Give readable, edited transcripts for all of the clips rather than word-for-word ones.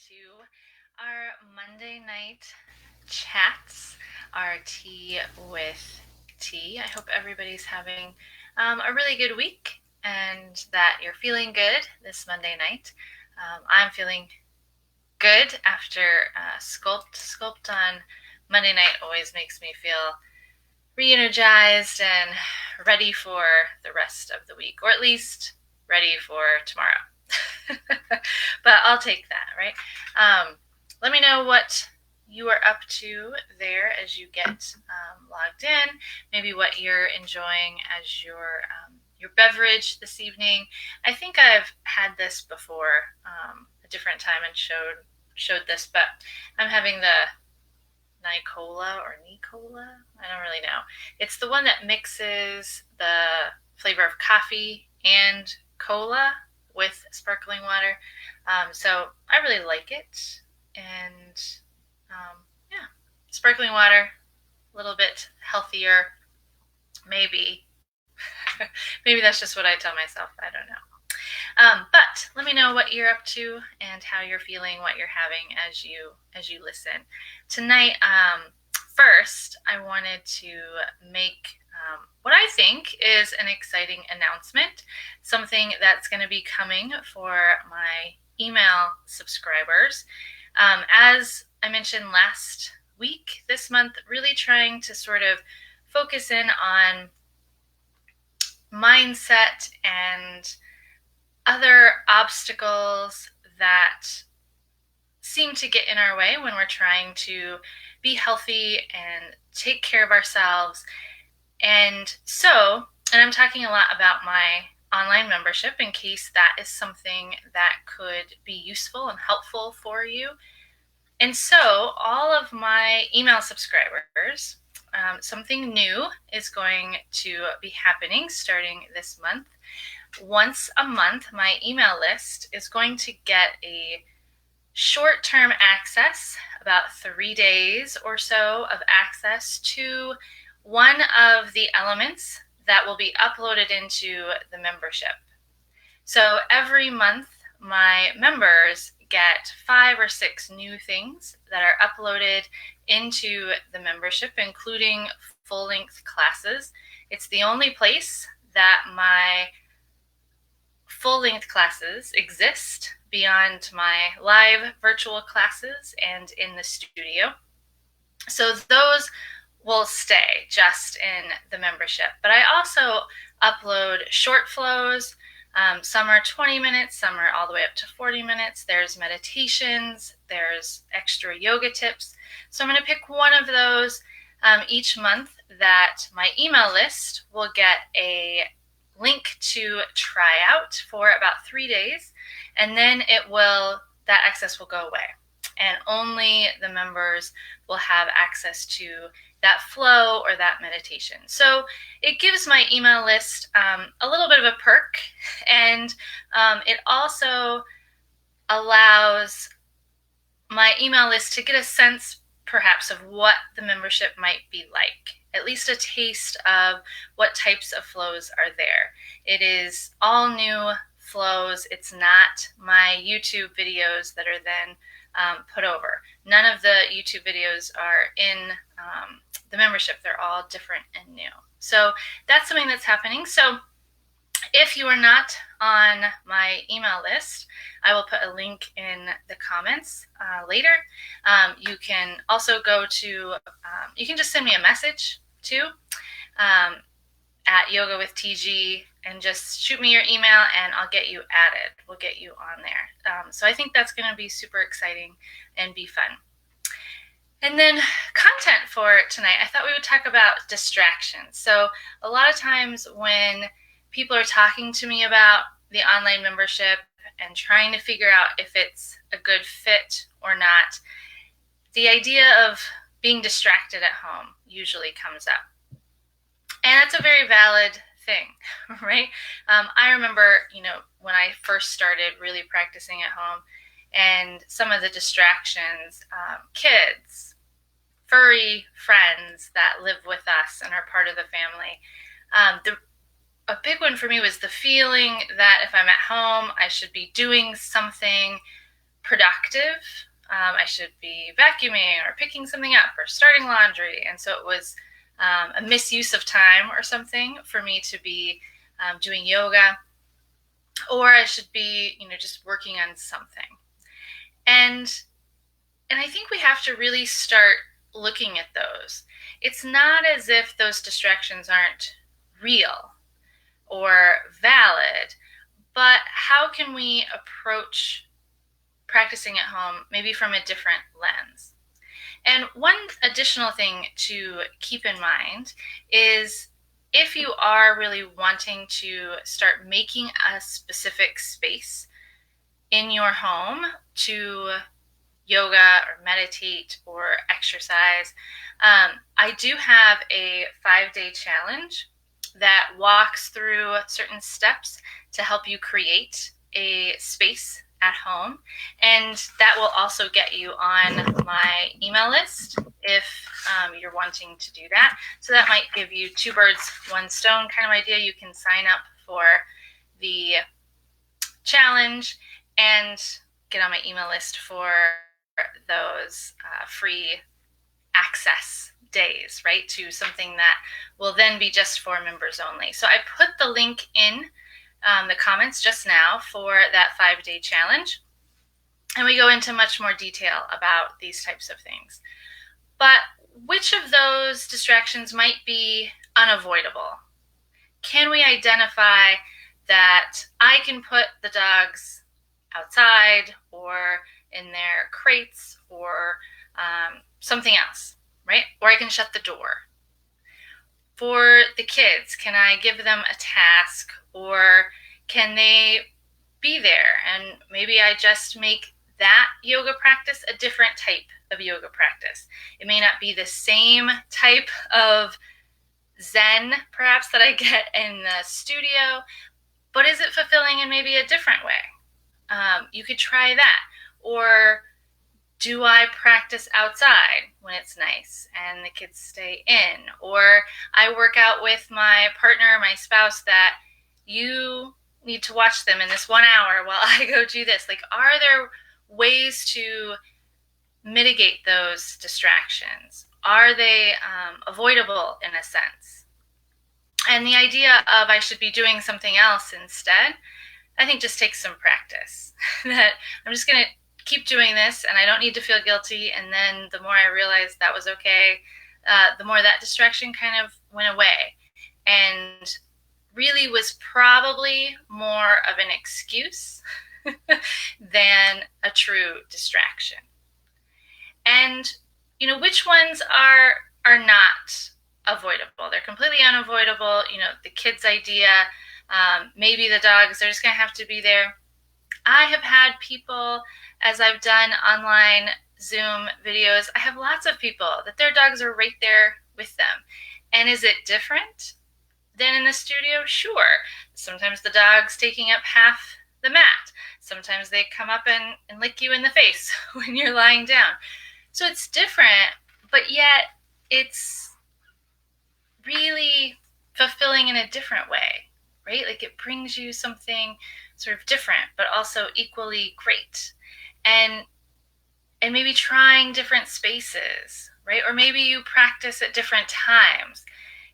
to our Monday night chats, our tea with tea. I hope everybody's having a really good week and that you're feeling good this Monday night. I'm feeling good after Sculpt. Sculpt on Monday night always makes me feel re-energized and ready for the rest of the week, or at least ready for tomorrow. But I'll take that, right? Let me know what you are up to there as you get logged in. Maybe what you're enjoying as your beverage this evening. I think I've had this before a different time and showed this, but I'm having the Nicola or Nicola. I don't really know. It's the one that mixes the flavor of coffee and cola with sparkling water. So I really like it. And yeah, sparkling water, a little bit healthier, maybe. Maybe that's just what I tell myself. I don't know. But let me know what you're up to and how you're feeling, what you're having as you listen. Tonight, first, I wanted to make what I think is an exciting announcement, something that's going to be coming for my email subscribers. As I mentioned last week, this month, really trying to sort of focus in on mindset and other obstacles that seem to get in our way when we're trying to be healthy and take care of ourselves. And I'm talking a lot about my online membership in case that is something that could be useful and helpful for you. And so all of my email subscribers, something new is going to be happening starting this month. Once a month, my email list is going to get a short-term access, about 3 days or so of access to one of the elements that will be uploaded into the membership. So every month, my members get 5 or 6 new things that are uploaded into the membership, including full-length classes. It's the only place that my full-length classes exist beyond my live virtual classes and in the studio. So those will stay just in the membership. But I also upload short flows. Some are 20 minutes, some are all the way up to 40 minutes. There's meditations, there's extra yoga tips. So I'm going to pick one of those each month that my email list will get a link to try out for about 3 days, and then that access will go away, and only the members will have access to that flow or that meditation. So it gives my email list a little bit of a perk, and it also allows my email list to get a sense perhaps of what the membership might be like, at least a taste of what types of flows are there. It is all new flows. It's not my YouTube videos that are then put over. None of the YouTube videos are in the membership. They're all different and new. So that's something that's happening. So if you are not on my email list, I will put a link in the comments later. You can also you can just send me a message too at Yoga with TG and just shoot me your email and I'll get you added. We'll get you on there. So I think that's going to be super exciting and be fun. And then content for tonight, I thought we would talk about distractions. So a lot of times when people are talking to me about the online membership and trying to figure out if it's a good fit or not, the idea of being distracted at home usually comes up. And that's a very valid thing, right? I remember, when I first started really practicing at home, and some of the distractions, kids, furry friends that live with us and are part of the family. A big one for me was the feeling that if I'm at home, I should be doing something productive. I should be vacuuming or picking something up or starting laundry. And so it was a misuse of time or something for me to be doing yoga, or I should be, just working on something. And I think we have to really start looking at those. It's not as if those distractions aren't real or valid, but how can we approach practicing at home maybe from a different lens? And one additional thing to keep in mind is if you are really wanting to start making a specific space in your home to yoga or meditate or exercise, I do have a 5-day challenge that walks through certain steps to help you create a space at home. And that will also get you on my email list if you're wanting to do that. So that might give you 2 birds, 1 stone kind of idea. You can sign up for the challenge and get on my email list for those free access days, right, to something that will then be just for members only. So I put the link in the comments just now for that 5-day challenge, and we go into much more detail about these types of things. But which of those distractions might be unavoidable? Can we identify that I can put the dogs outside or in their crates or something else, right? Or I can shut the door. For the kids, can I give them a task, or can they be there? And maybe I just make that yoga practice a different type of yoga practice. It may not be the same type of Zen, perhaps, that I get in the studio, but is it fulfilling in maybe a different way? You could try that. Or do I practice outside when it's nice and the kids stay in? Or I work out with my partner, my spouse, that you need to watch them in this 1 hour while I go do this. Like, are there ways to mitigate those distractions? Are they avoidable in a sense? And the idea of I should be doing something else instead, I think just takes some practice. That I'm just going to keep doing this and I don't need to feel guilty. And then the more I realized that was okay, the more that distraction kind of went away and really was probably more of an excuse than a true distraction. And, which ones are not avoidable? They're completely unavoidable. The kids' idea, maybe the dogs, they're just going to have to be there. I have had people, as I've done online Zoom videos, I have lots of people that their dogs are right there with them. And is it different than in the studio? Sure. Sometimes the dog's taking up half the mat. Sometimes they come up and lick you in the face when you're lying down. So it's different, but yet it's really fulfilling in a different way, right? Like, it brings you something sort of different, but also equally great. And maybe trying different spaces, right? Or maybe you practice at different times.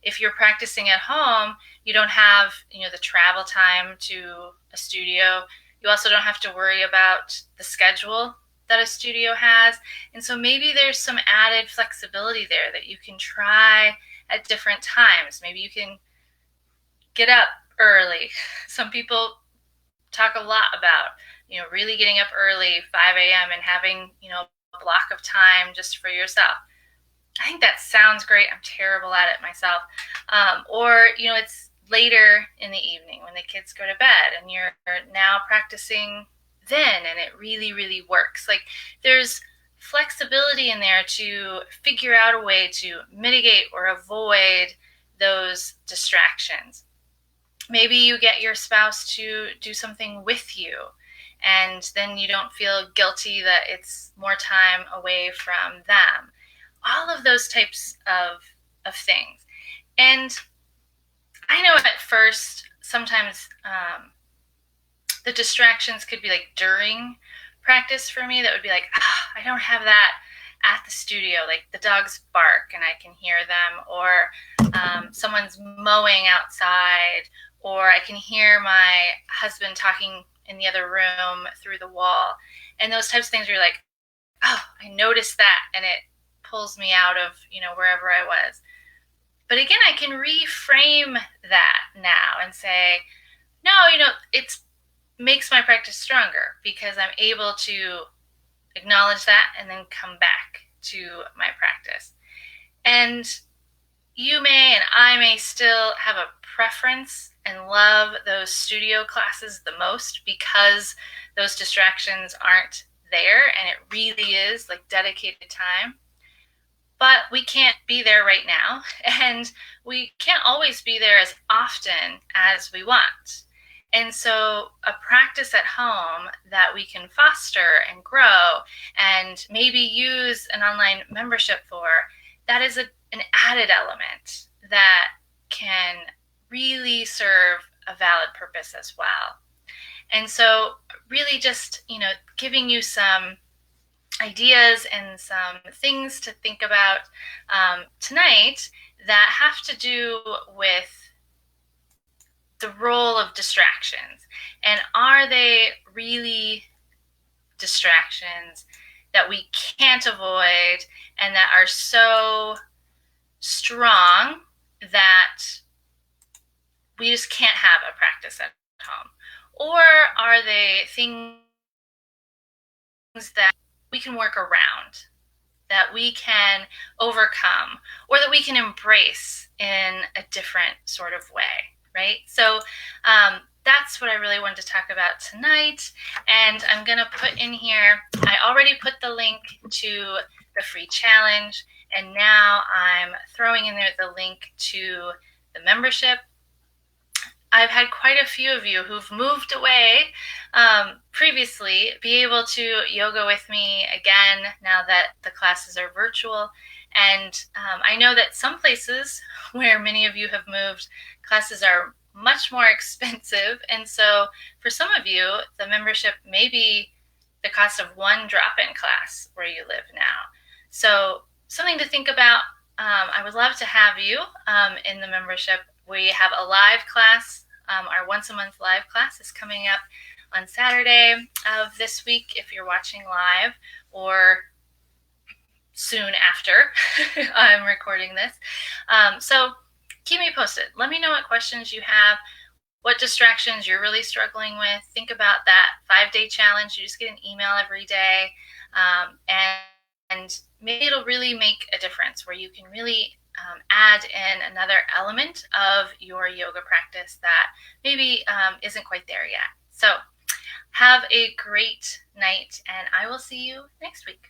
If you're practicing at home, you don't have, the travel time to a studio. You also don't have to worry about the schedule that a studio has. And so maybe there's some added flexibility there that you can try at different times. Maybe you can get up early. Some people talk a lot about, really getting up early, 5 a.m. and having, a block of time just for yourself. I think that sounds great. I'm terrible at it myself. Or, it's later in the evening when the kids go to bed and you're now practicing then, and it really, really works. Like, there's flexibility in there to figure out a way to mitigate or avoid those distractions. Maybe you get your spouse to do something with you, and then you don't feel guilty that it's more time away from them. All of those types of things. And I know at first, sometimes the distractions could be like during practice for me that would be like, I don't have that at the studio. Like the dogs bark and I can hear them, or someone's mowing outside, or I can hear my husband talking in the other room through the wall. And those types of things where you're like, I noticed that, and it pulls me out of, wherever I was. But again, I can reframe that now and say, no, it makes my practice stronger because I'm able to acknowledge that and then come back to my practice. And you may and I may still have a preference and love those studio classes the most because those distractions aren't there and it really is like dedicated time. But we can't be there right now, and we can't always be there as often as we want. And so a practice at home that we can foster and grow and maybe use an online membership for, that is an added element that can really serve a valid purpose as well. And so really just, giving you some ideas and some things to think about tonight that have to do with the role of distractions. And are they really distractions that we can't avoid and that are so strong that we just can't have a practice at home? Or are they things that we can work around, that we can overcome, or that we can embrace in a different sort of way, right? So that's what I really wanted to talk about tonight. And I'm going to put in here, I already put the link to the free challenge, and now I'm throwing in there the link to the membership. I've had quite a few of you who've moved away previously be able to yoga with me again now that the classes are virtual. And I know that some places where many of you have moved, classes are much more expensive. And so for some of you, the membership may be the cost of one drop-in class where you live now. So something to think about. I would love to have you in the membership. We have a live class. Our once a month live class is coming up on Saturday of this week if you're watching live, or soon after I'm recording this. So keep me posted. Let me know what questions you have, what distractions you're really struggling with. Think about that 5-day challenge. You just get an email every day, and maybe it'll really make a difference where you can really add in another element of your yoga practice that maybe isn't quite there yet. So have a great night, and I will see you next week.